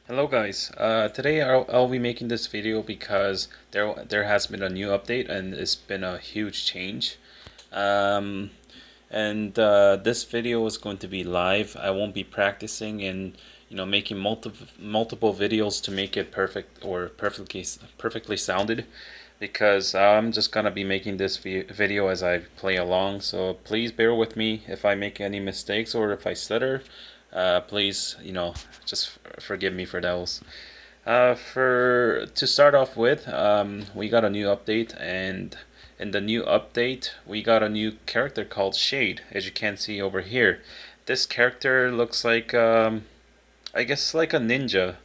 Hello guys. Today I'll be making this video because there has been a new update and it's been a huge change. Um, and this video is going to be live. I won't be practicing and making multiple videos to make it perfect or perfectly sounded because I'm just gonna be making this video as I play along. So please bear with me if I make any mistakes or if I stutter. Please, just forgive me for those. For to start off with, we got a new update, and in the new update, we got a new character called Shade, as you can see over here. This character looks like, I guess, like a ninja.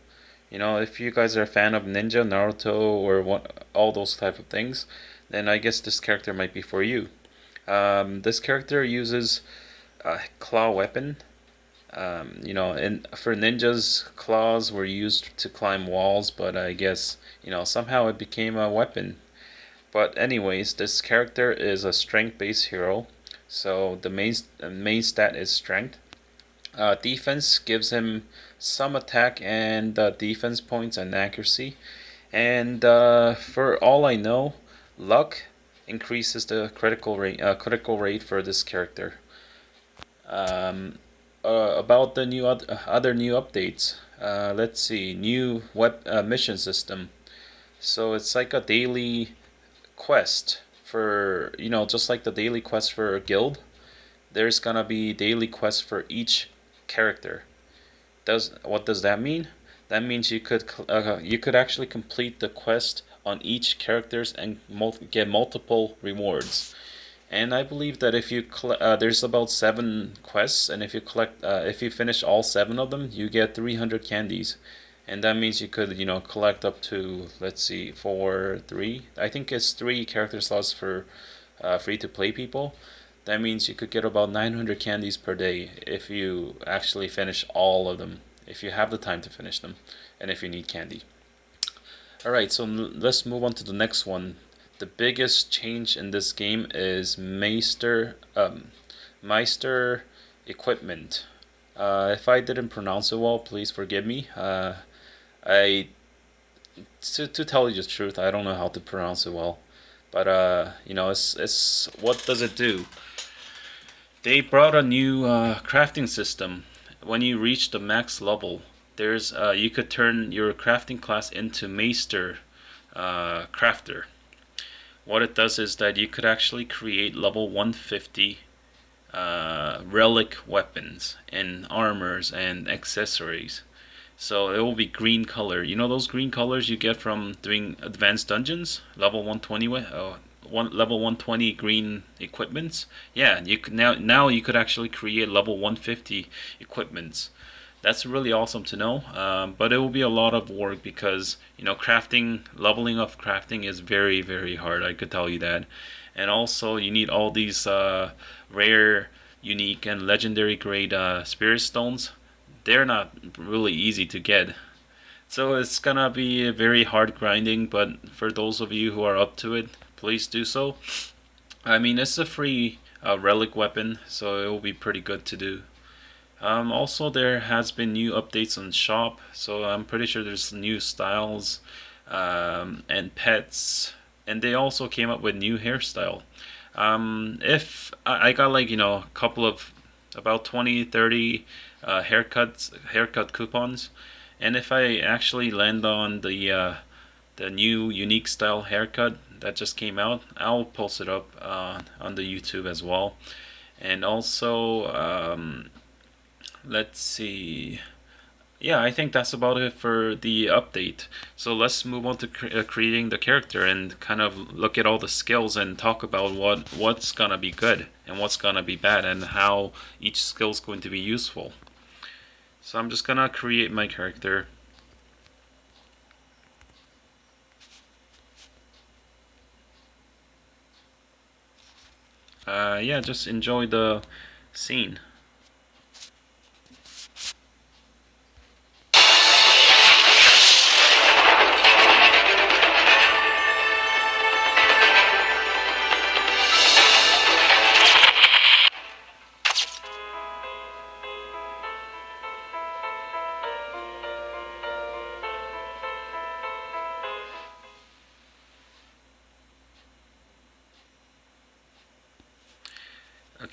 If you guys are a fan of Ninja, Naruto, or all those type of things, then I guess this character might be for you. This character uses a claw weapon. And for ninjas, claws were used to climb walls, but I guess, somehow it became a weapon. But anyways, this character is a strength-based hero, so the main stat is strength. Defense gives him some attack and defense points and accuracy. And for all I know, luck increases the critical rate for this character. About the other new updates. Let's see, new web mission system. So it's like a daily quest for just like the daily quest for a guild. There's gonna be daily quests for each character. Does what does that mean? That means you could actually complete the quest on each characters and get multiple rewards. And I believe that if you there's about 7 quests, and if you finish all 7 of them, you get 300 candies, and that means you could collect up to, let's see, I think it's 3 character slots for free to play people. That means you could get about 900 candies per day if you actually finish all of them, if you have the time to finish them, and if you need candy. Alright, so let's move on to the next one. The biggest change in this game is Meister equipment. If I didn't pronounce it well, please forgive me. I to tell you the truth, I don't know how to pronounce it well, but it's what does it do? They brought a new crafting system. When you reach the max level, there's you could turn your crafting class into Meister crafter. What it does is that you could actually create level 150 relic weapons and armors and accessories. So it will be green color. You know those green colors you get from doing advanced dungeons, level 120 level 120 green equipments. Yeah, you could now you could actually create level 150 equipments. That's really awesome to know, but it will be a lot of work because leveling up crafting is very very hard. I could tell you that, and also you need all these rare, unique, and legendary grade spirit stones. They're not really easy to get, so it's gonna be very hard grinding. But for those of you who are up to it, please do so. I mean, it's a free relic weapon, so it will be pretty good to do. Also, there has been new updates on shop, so I'm pretty sure there's new styles and pets, and they also came up with new hairstyle. If I got like a couple of about 20, 30 haircut coupons, and if I actually land on the new unique style haircut that just came out, I'll post it up on the YouTube as well. And also, let's see. Yeah, I think that's about it for the update. So let's move on to creating the character and kind of look at all the skills and talk about what's gonna be good and what's gonna be bad and how each skill is going to be useful. So I'm just gonna create my character. Yeah, just enjoy the scene.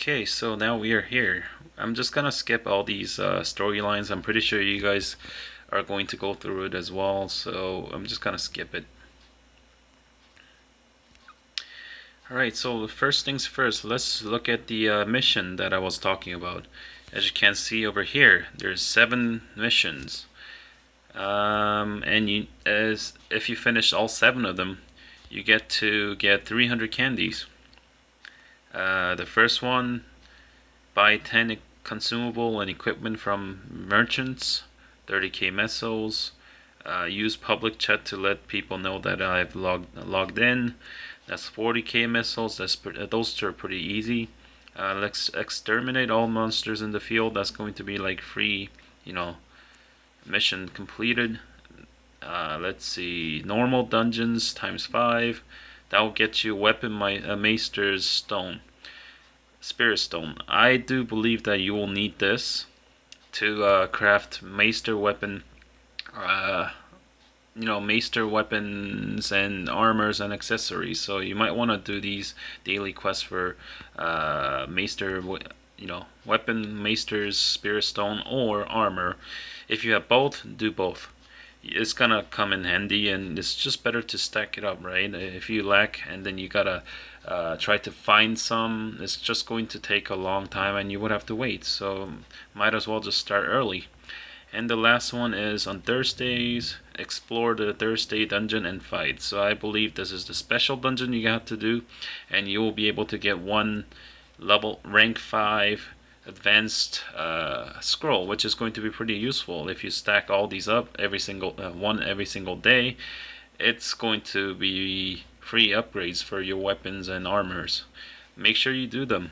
Okay, so now we are here. I'm just gonna skip all these storylines. I'm pretty sure you guys are going to go through it as well, so I'm just gonna skip it. Alright, so first things first, let's look at the mission that I was talking about. As you can see over here, there's 7 missions. And if you finish all 7 of them, you get to get 300 candies. The first one, buy 10 consumable and equipment from merchants, 30k missiles, use public chat to let people know that I've logged in. That's 40k missiles. Those two are pretty easy. Let's exterminate all monsters in the field. That's going to be like free, mission completed. Let's see, normal dungeons times 5. That will get you weapon Meister's stone, spirit stone. I do believe that you will need this to craft Meister weapon. Meister weapons and armors and accessories. So you might want to do these daily quests for Meister, weapon, Meister's spirit stone, or armor. If you have both, do both. It's gonna come in handy, and it's just better to stack it up, right? If you lack and then you gotta try to find some, it's just going to take a long time and you would have to wait. So might as well just start early. And the last one is on Thursdays, explore the Thursday dungeon and fight. So I believe this is the special dungeon you have to do, and you will be able to get one level rank 5 advanced scroll, which is going to be pretty useful. If you stack all these up every single day, it's going to be free upgrades for your weapons and armors. Make sure you do them.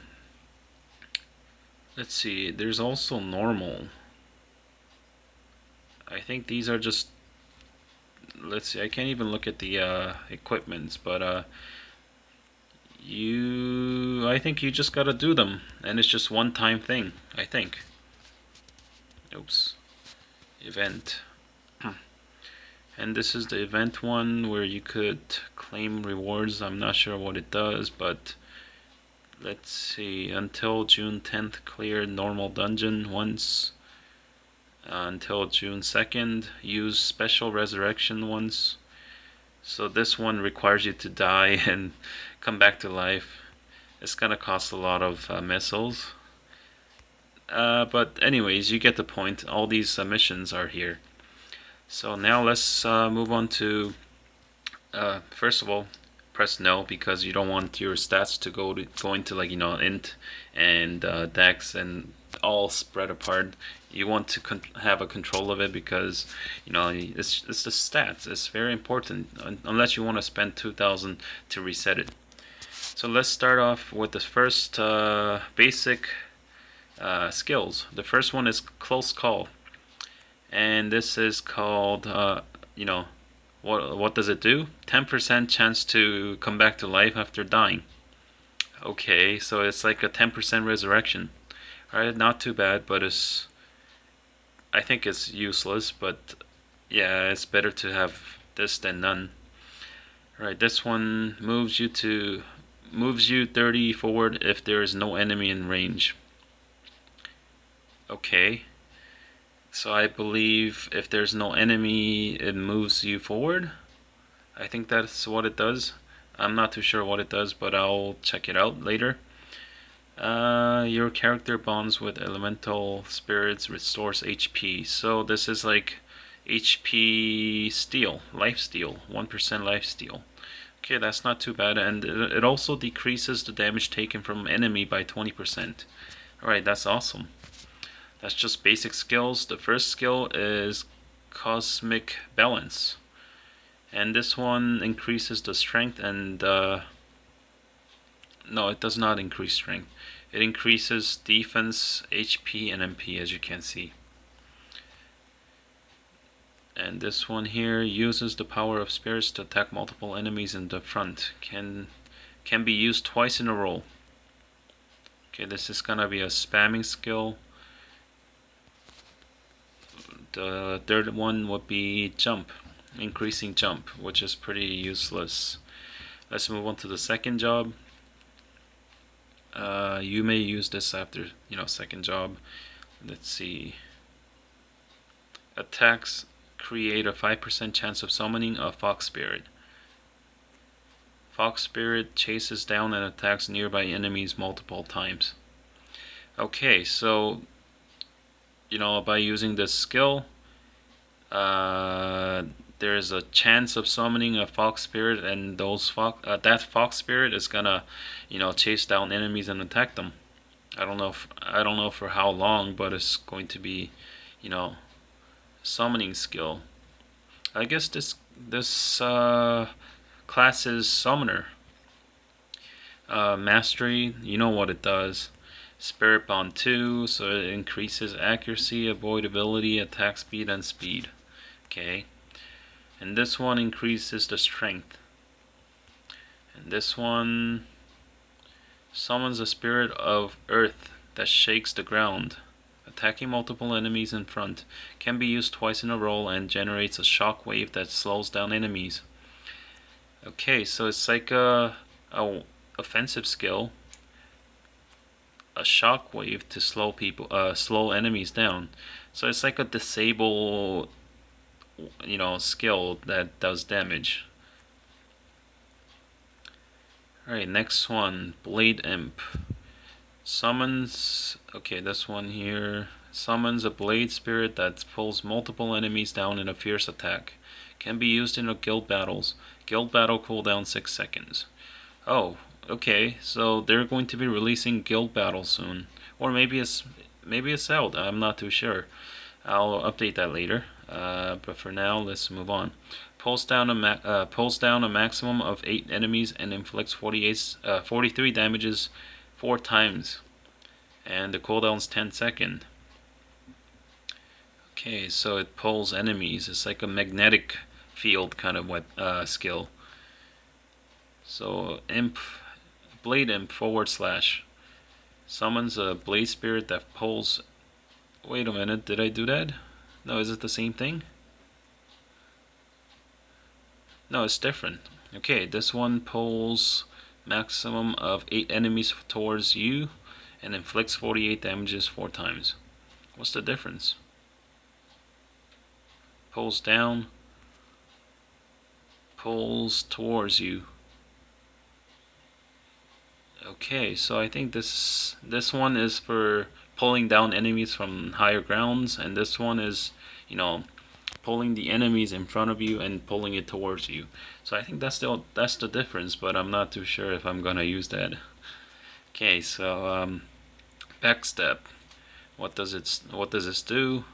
Let's see, there's also normal. I think these are just, let's see, I can't even look at the equipments, but I think you just gotta do them, and it's just one time thing, I think. Oops. Event. And this is the event one where you could claim rewards. I'm not sure what it does, but let's see, until June 10th clear normal dungeon once. Until June 2nd, use special resurrection once. So this one requires you to die and come back to life. It's gonna cost a lot of missiles. But anyways, you get the point. All these missions are here. So now let's move on to, first of all, press no because you don't want your stats to go into like int and dex and all spread apart. You want to have a control of it because it's the stats. It's very important unless you want to spend 2,000 to reset it. So let's start off with the first basic skills. The first one is close call, and this is called what does it do? 10% chance to come back to life after dying. Okay, so it's like a 10% resurrection. Alright, not too bad, but I think it's useless, but yeah, it's better to have this than none. Alright, this one moves you 30 forward if there is no enemy in range. Okay. So I believe if there's no enemy, it moves you forward. I think that's what it does. I'm not too sure what it does, but I'll check it out later. Your character bonds with elemental spirits, restores HP. So this is like HP steal, life steal, 1% life steal. Okay, that's not too bad, and it also decreases the damage taken from enemy by 20%. Alright, that's awesome. That's just basic skills. The first skill is Cosmic Balance, and this one increases the strength and no, it does not increase strength. It increases defense, HP, and MP, as you can see. And this one here uses the power of spirits to attack multiple enemies in the front. Can be used twice in a row. Okay, this is gonna be a spamming skill. The third one would be jump, increasing jump, which is pretty useless. Let's move on to the second job. You may use this after, second job. Let's see. Attacks create a 5% chance of summoning a fox spirit. Fox spirit chases down and attacks nearby enemies multiple times. Okay, so by using this skill, there's a chance of summoning a fox spirit, and that fox spirit is gonna, chase down enemies and attack them. I don't know for how long, but it's going to be, summoning skill. I guess this class is summoner. Mastery, you know what it does. Spirit Bond 2, so it increases accuracy, avoidability, attack speed, and speed. Okay. And this one increases the strength. And this one summons a spirit of earth that shakes the ground, attacking multiple enemies in front. Can be used twice in a row and generates a shockwave that slows down enemies. Okay, so it's like a offensive skill. A shockwave to slow enemies down. So it's like a disable, skill that does damage. Alright, next one, Blade Imp. Summons, this one here. Summons a blade spirit that pulls multiple enemies down in a fierce attack. Can be used in guild battles. Guild battle cooldown 6 seconds. Oh, okay, so they're going to be releasing guild battle soon. Or maybe it's out, I'm not too sure. I'll update that later. But for now, let's move on. Pulls down a maximum of 8 enemies and inflicts 43 damages 4 times. And the cooldown's 10 seconds. Okay, so it pulls enemies. It's like a magnetic field kind of skill. So Blade Imp / summons a blade spirit that pulls. Wait a minute, did I do that? No, is it the same thing? No, it's different. Okay, this one pulls maximum of 8 enemies towards you and inflicts 48 damages 4 times. What's the difference? Pulls down, pulls towards you. Okay, so I think this one is for pulling down enemies from higher grounds, and this one is, pulling the enemies in front of you and pulling it towards you. So I think that's the difference, but I'm not too sure if I'm gonna use that. Okay, so backstep. What does this do?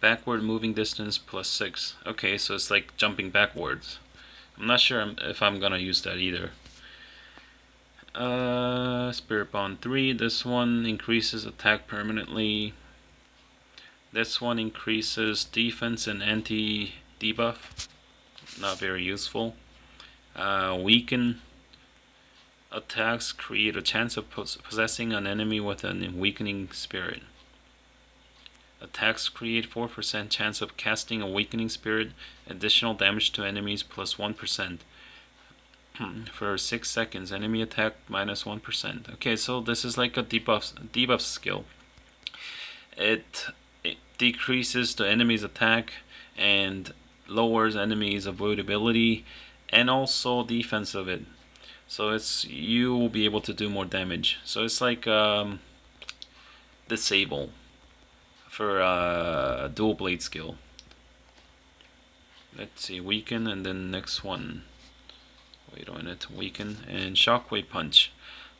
Backward moving distance +6. Okay, so it's like jumping backwards. I'm not sure if I'm gonna use that either. Spirit Bond 3. This one increases attack permanently. This one increases defense and anti-debuff. Not very useful. Weaken. Attacks create a chance of possessing an enemy with a weakening spirit. Attacks create 4% chance of casting a weakening spirit. Additional damage to enemies +1%. For 6 seconds. Enemy attack -1%. Okay, so this is like a debuff skill. It decreases the enemy's attack and lowers enemies' avoidability and also defense of it. So you will be able to do more damage. So it's like disable for dual blade skill. Let's see, weaken, and then next one. Wait a minute, weaken and shockwave punch.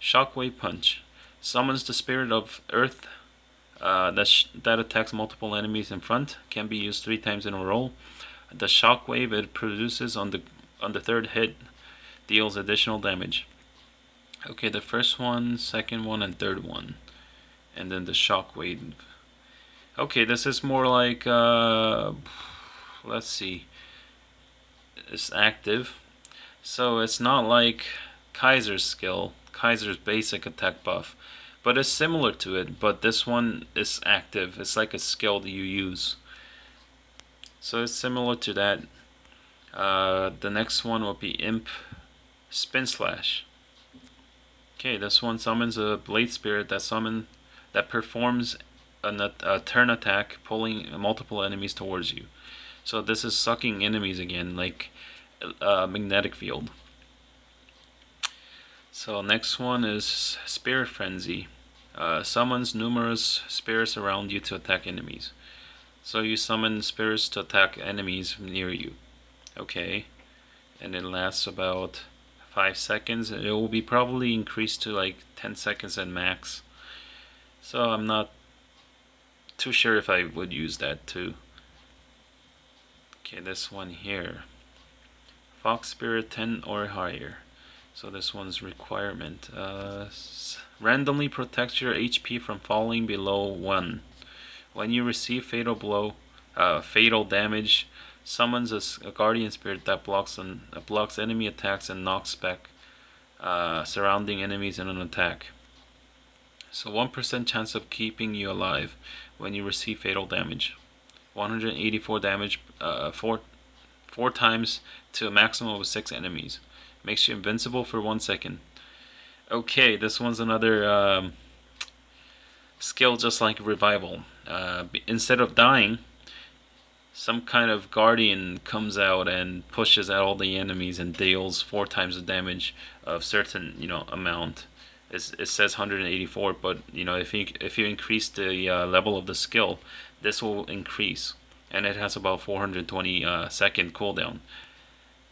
Shockwave punch summons the spirit of earth that attacks multiple enemies in front. Can be used 3 times in a row. The shockwave it produces on the third hit deals additional damage. Okay, the first one, second one, and third one, and then the shockwave. Okay, this is more like let's see. It's active, so it's not like Kaiser's skill, Kaiser's basic attack buff, but it's similar to it. But this one is active. It's like a skill that you use. So it's similar to that. The next one will be Imp Spin Slash. Okay, this one summons a Blade Spirit that performs a turn attack, pulling multiple enemies towards you. So this is sucking enemies again, like a magnetic field. So next one is Spirit Frenzy. Summons numerous spirits around you to attack enemies. So you summon spirits to attack enemies near you. Okay, and it lasts about 5 seconds. It will be probably increased to like 10 seconds at max. So I'm not too sure if I would use that too. Okay, this one here. Fox Spirit 10 or higher. So this one's requirement. Randomly protects your HP from falling below 1. When you receive fatal damage, summons a Guardian Spirit that blocks enemy attacks and knocks back surrounding enemies in an attack. So 1% chance of keeping you alive when you receive fatal damage. 184 damage, 4 times to a maximum of 6 enemies. Makes you invincible for 1 second. Okay, this one's another skill just like Revival. Instead of dying, some kind of guardian comes out and pushes out all the enemies and deals 4 times the damage of certain amount. It says 184, but if you increase the level of the skill, this will increase, and it has about 420 second cooldown.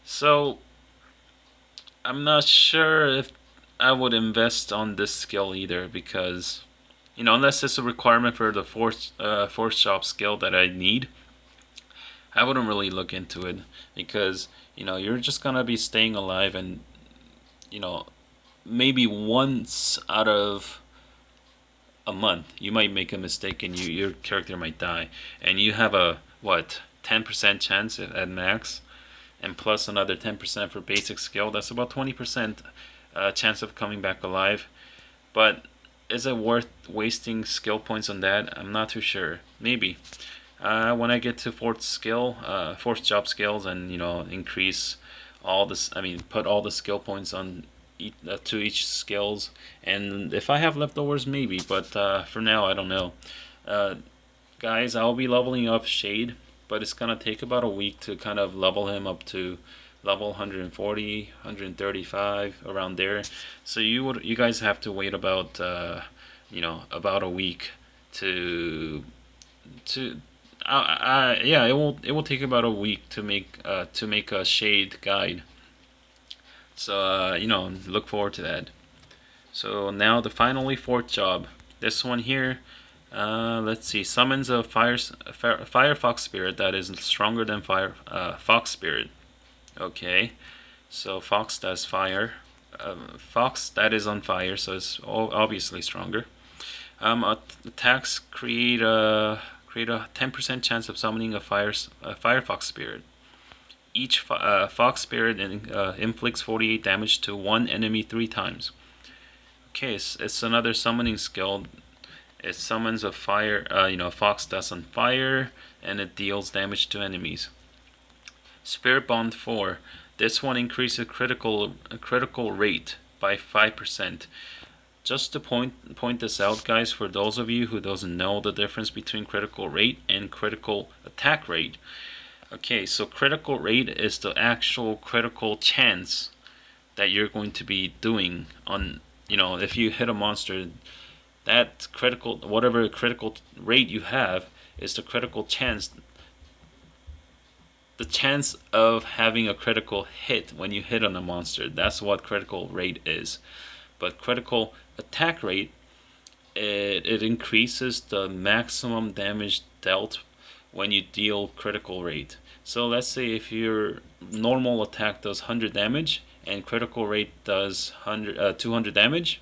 So I'm not sure if I would invest on this skill either, because unless it's a requirement for the force shop skill that I need, I wouldn't really look into it, because you're just gonna be staying alive, and maybe once out of a month you might make a mistake and your character might die, and you have a 10% chance at max, and plus another 10% for basic skill. That's about 20% chance of coming back alive. But is it worth wasting skill points on that? I'm not too sure. Maybe when I get to fourth job skills, and increase all this, put all the skill points on to each skills, and if I have leftovers, maybe. But for now, I don't know. Guys, I'll be leveling up Shade, but it's gonna take about a week to kind of level him up to level 140, 135, around there. So you guys have to wait about about a week to yeah, it will take about a week to make a Shade guide. So look forward to that. So now the finally fourth job. This one here. Let's see. Summons a fire fox spirit that is stronger than fox spirit. Okay. So fox does fire. Fox that is on fire, so it's obviously stronger. Attacks create a 10% chance of summoning a fire fox spirit. Each fox spirit inflicts 48 damage to one enemy 3 times. Okay, it's another summoning skill. It summons a fox dust on fire, and it deals damage to enemies. Spirit Bond 4. This one increases critical rate by 5%. Just to point this out, guys, for those of you who doesn't know the difference between critical rate and critical attack rate. Okay, so critical rate is the actual critical chance that you're going to be doing on, if you hit a monster, that whatever critical rate you have is the critical chance, the chance of having a critical hit when you hit on a monster. That's what critical rate is. But critical attack rate, it increases the maximum damage dealt when you deal critical rate. So let's say if your normal attack does 100 damage and critical rate does 200 damage,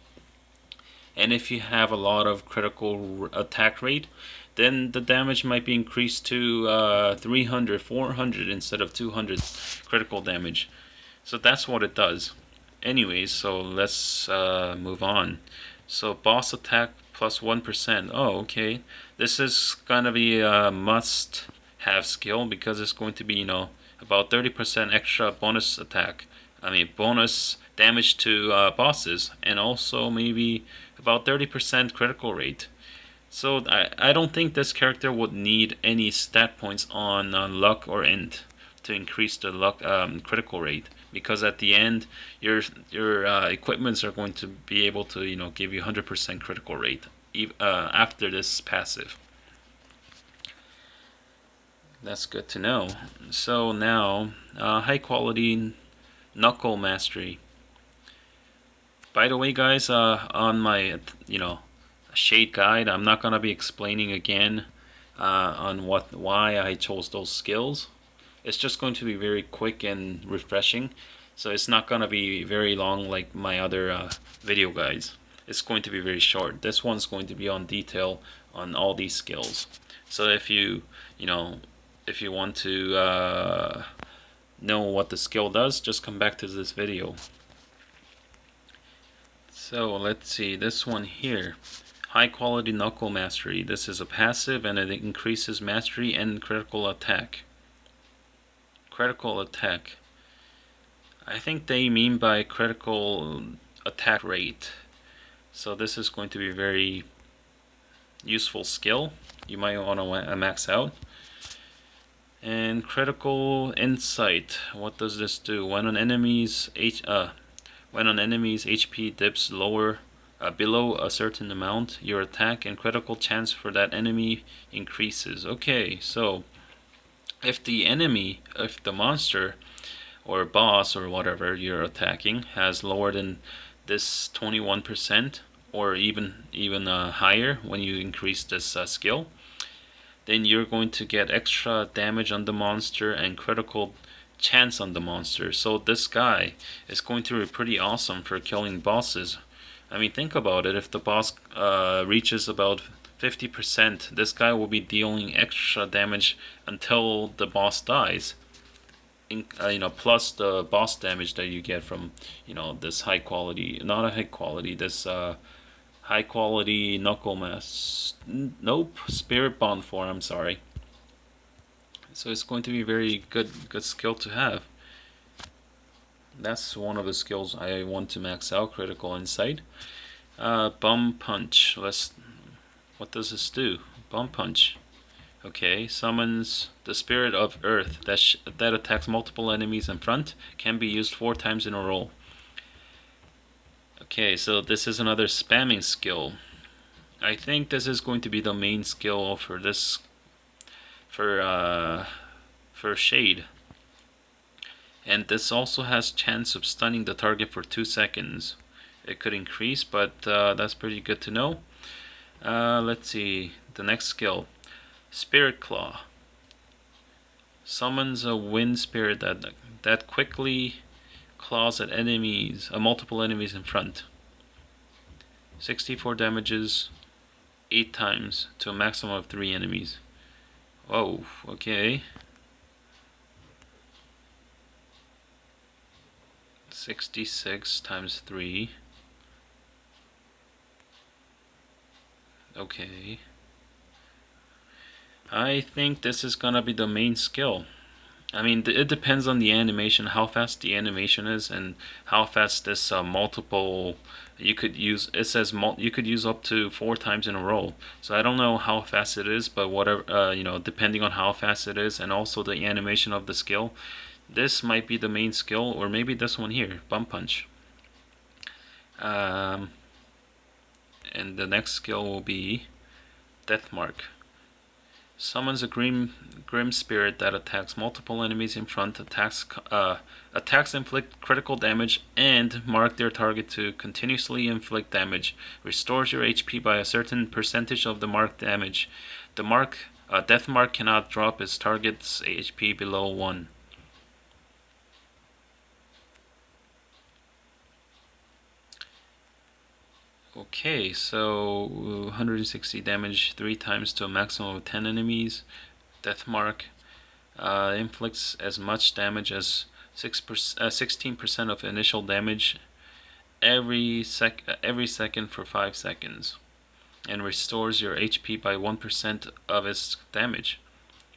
and if you have a lot of critical attack rate, then the damage might be increased to 300, 400 instead of 200 critical damage. So that's what it does. Anyways, so let's move on. So boss attack plus 1%. Oh, okay. This is gonna be a must-have skill, because it's going to be, about 30% extra bonus attack. Bonus damage to bosses, and also maybe about 30% critical rate. So I don't think this character would need any stat points on luck or int to increase the luck critical rate, because at the end your equipments are going to be able to give you 100% critical rate after this passive. That's good to know. So now high quality Knuckle mastery. By the way, guys, on my shade guide, I'm not gonna be explaining again on why I chose those skills. It's just going to be very quick and refreshing, so it's not gonna be very long like my other video guides. It's going to be very short. This one's going to be on detail on all these skills. So if you want to know what the skill does, just come back to this video. So let's see, this one here, high quality Knuckle mastery. This is a passive and it increases mastery and critical attack. Critical attack. I think they mean by critical attack rate. So this is going to be a very useful skill. You might want to max out. And critical insight. What does this do? When an enemy's HP dips lower below a certain amount, your attack and critical chance for that enemy increases. Okay, so if the monster or boss or whatever you're attacking has lower than this 21%, or even higher when you increase this skill, then you're going to get extra damage on the monster and critical chance on the monster. So this guy is going to be pretty awesome for killing bosses. I mean, think about it. If the boss reaches about 50%, this guy will be dealing extra damage until the boss dies. Plus the boss damage that you get from this high quality, not a high quality, this high quality Knuckle Spirit Bond form. I'm sorry. So it's going to be very good skill to have. That's one of the skills I want to max out. Critical insight. Bum punch. What does this do? Bum punch. Okay, summons the spirit of earth that attacks multiple enemies in front. Can be used 4 times in a row. Okay, so this is another spamming skill. I think this is going to be the main skill for this for shade. And this also has chance of stunning the target for 2 seconds. It could increase, but that's pretty good to know. Let's see, the next skill, Spirit Claw. Summons a wind spirit that quickly claws at multiple enemies in front. 64 damages 8 times to a maximum of 3 enemies. Oh, okay. 66 times 3. Okay. I think this is gonna be the main skill. I mean, it depends on the animation, how fast the animation is, and how fast this multiple you could use. It says you could use up to 4 times in a row. So I don't know how fast it is, but whatever, depending on how fast it is, and also the animation of the skill, this might be the main skill, or maybe this one here, Bum Punch. And the next skill will be Deathmark. Summons a grim spirit that attacks multiple enemies in front. Attacks inflict critical damage and mark their target to continuously inflict damage. Restores your HP by a certain percentage of the marked damage. The Deathmark cannot drop its target's HP below 1. Okay, so 160 damage 3 times to a maximum of 10 enemies. Deathmark inflicts as much damage as 16% of initial damage every second for 5 seconds, and restores your HP by 1% of its damage.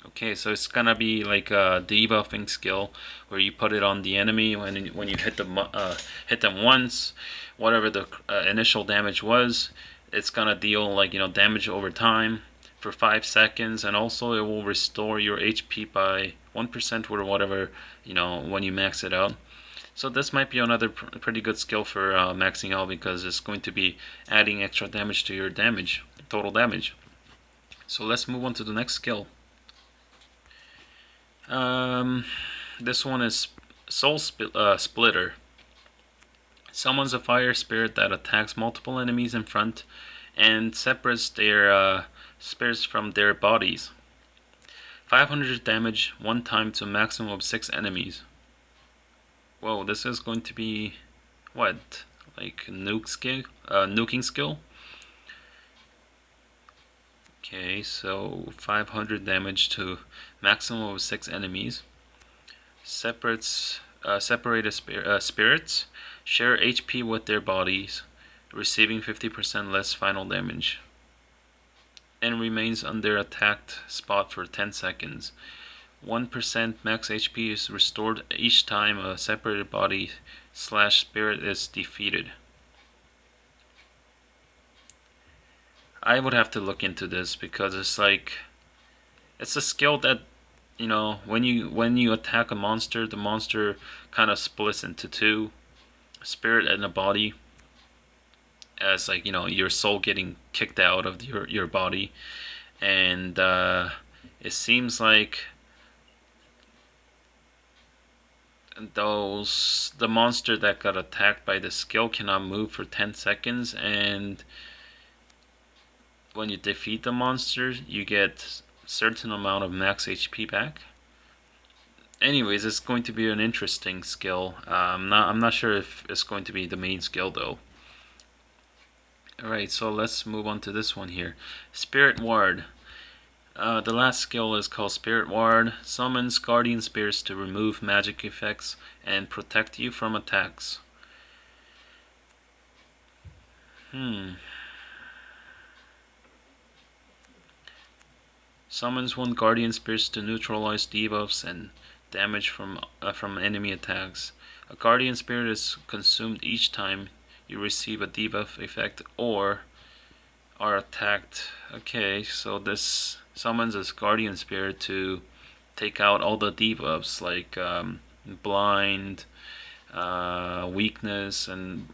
Okay, so it's gonna be like a debuffing skill where you put it on the enemy when you hit them once, whatever the initial damage was, it's gonna deal like damage over time for 5 seconds, and also it will restore your HP by 1% or whatever when you max it out. So this might be another pretty good skill for maxing out, because it's going to be adding extra damage to your total damage. So let's move on to the next skill. This one is Splitter. Summons a fire spirit that attacks multiple enemies in front and separates their spirits from their bodies. 500 damage one time to a maximum of 6 enemies. Whoa, this is going to be what? Like nuking skill? Okay, so 500 damage to maximum of 6 enemies. Separated spirits share HP with their bodies, receiving 50% less final damage, and remains on their attacked spot for 10 seconds. 1% max HP is restored each time a separated body/spirit is defeated. I would have to look into this, because it's a skill that when you attack a monster, the monster kind of splits into two, a spirit and a body, as your soul getting kicked out of your body, and it seems like the monster that got attacked by the skill cannot move for 10 seconds, and when you defeat the monster, you get a certain amount of max HP back. Anyways, it's going to be an interesting skill. I'm not sure if it's going to be the main skill though. Alright, so let's move on to this one here. Spirit Ward. The last skill is called Spirit Ward. Summons guardian spirits to remove magic effects and protect you from attacks. Summons one guardian spirits to neutralize debuffs and damage from enemy attacks. A guardian spirit is consumed each time you receive a debuff effect or are attacked. Okay, so this summons this guardian spirit to take out all the debuffs like blind, weakness, and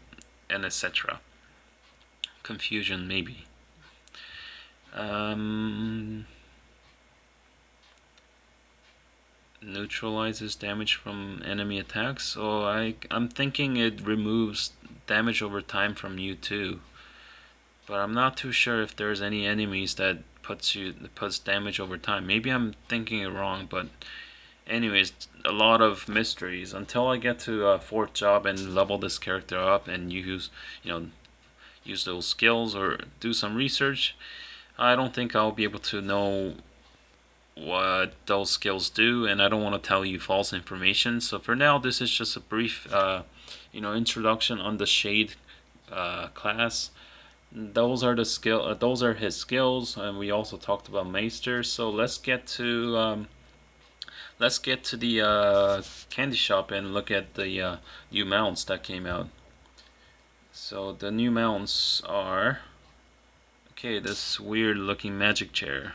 etc. Confusion maybe. Neutralizes damage from enemy attacks, so I'm thinking it removes damage over time from you too, but I'm not too sure if there's any enemies that puts damage over time. Maybe I'm thinking it wrong, but anyways, a lot of mysteries until I get to 4th job and level this character up and use those skills or do some research. I don't think I'll be able to know what those skills do, and I don't want to tell you false information. So for now, this is just a brief introduction on the Shade class. Those are his skills, and we also talked about Meister. So let's get to the candy shop and look at the new mounts that came out. So the new mounts are this weird looking magic chair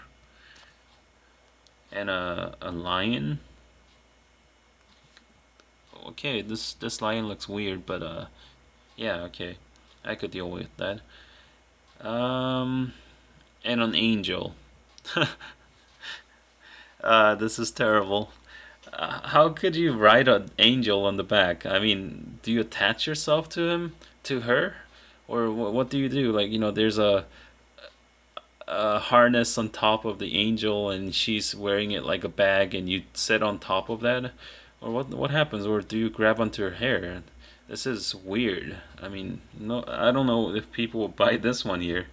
and a lion. Okay, this lion looks weird, but yeah, okay, I could deal with that. And an angel. This is terrible. How could you ride an angel on the back? I mean, do you attach yourself to her, or what do you do? Like, there's a harness on top of the angel, and she's wearing it like a bag, and you sit on top of that, or what happens? Or do you grab onto her hair? This is weird. I mean, no, I don't know if people will buy this one here.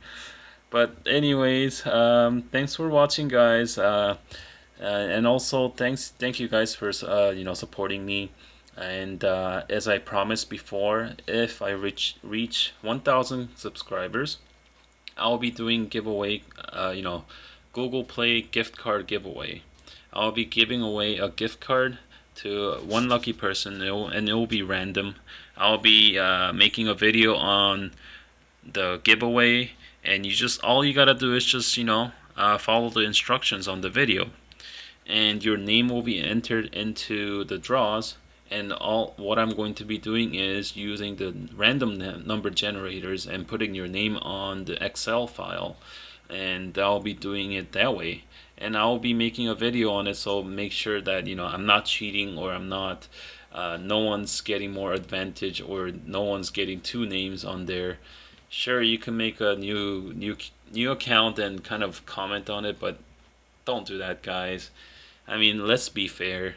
But anyways, thanks for watching, guys. And also thank you guys for supporting me. And as I promised before, if I reach 1,000 subscribers, I'll be doing giveaway, Google Play gift card giveaway. I'll be giving away a gift card to one lucky person, and it will be random. I'll be making a video on the giveaway, and all you gotta do is just follow the instructions on the video, and your name will be entered into the draws. And all what I'm going to be doing is using the random number generators and putting your name on the Excel file, and I'll be doing it that way. And I'll be making a video on it, so make sure that I'm not cheating, or I'm not no one's getting more advantage, or no one's getting two names on there. Sure, you can make a new account and kind of comment on it, but don't do that, guys. I mean, let's be fair.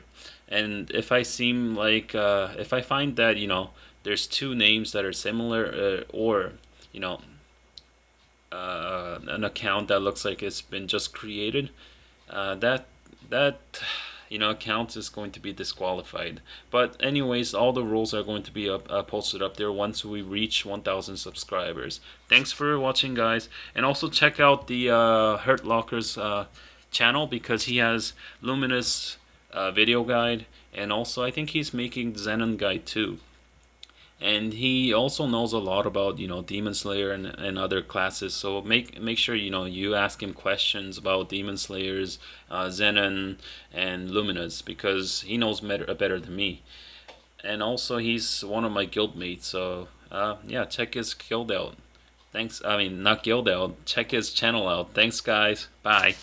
And if if I find that there's two names that are similar, or you know an account that looks like it's been just created, that account is going to be disqualified. But anyways, all the rules are going to be posted up there once we reach 1,000 subscribers. Thanks for watching, guys, and also check out the Hurt Locker's channel, because he has Luminous video guide, and also I think he's making Xenon guide too. And he also knows a lot about Demon Slayer and other classes. So make sure you ask him questions about Demon Slayers, Zenon, and Luminous, because he knows better than me. And also he's one of my guild mates. So yeah, check his guild out. Thanks. I mean, not guild out. Check his channel out. Thanks, guys. Bye.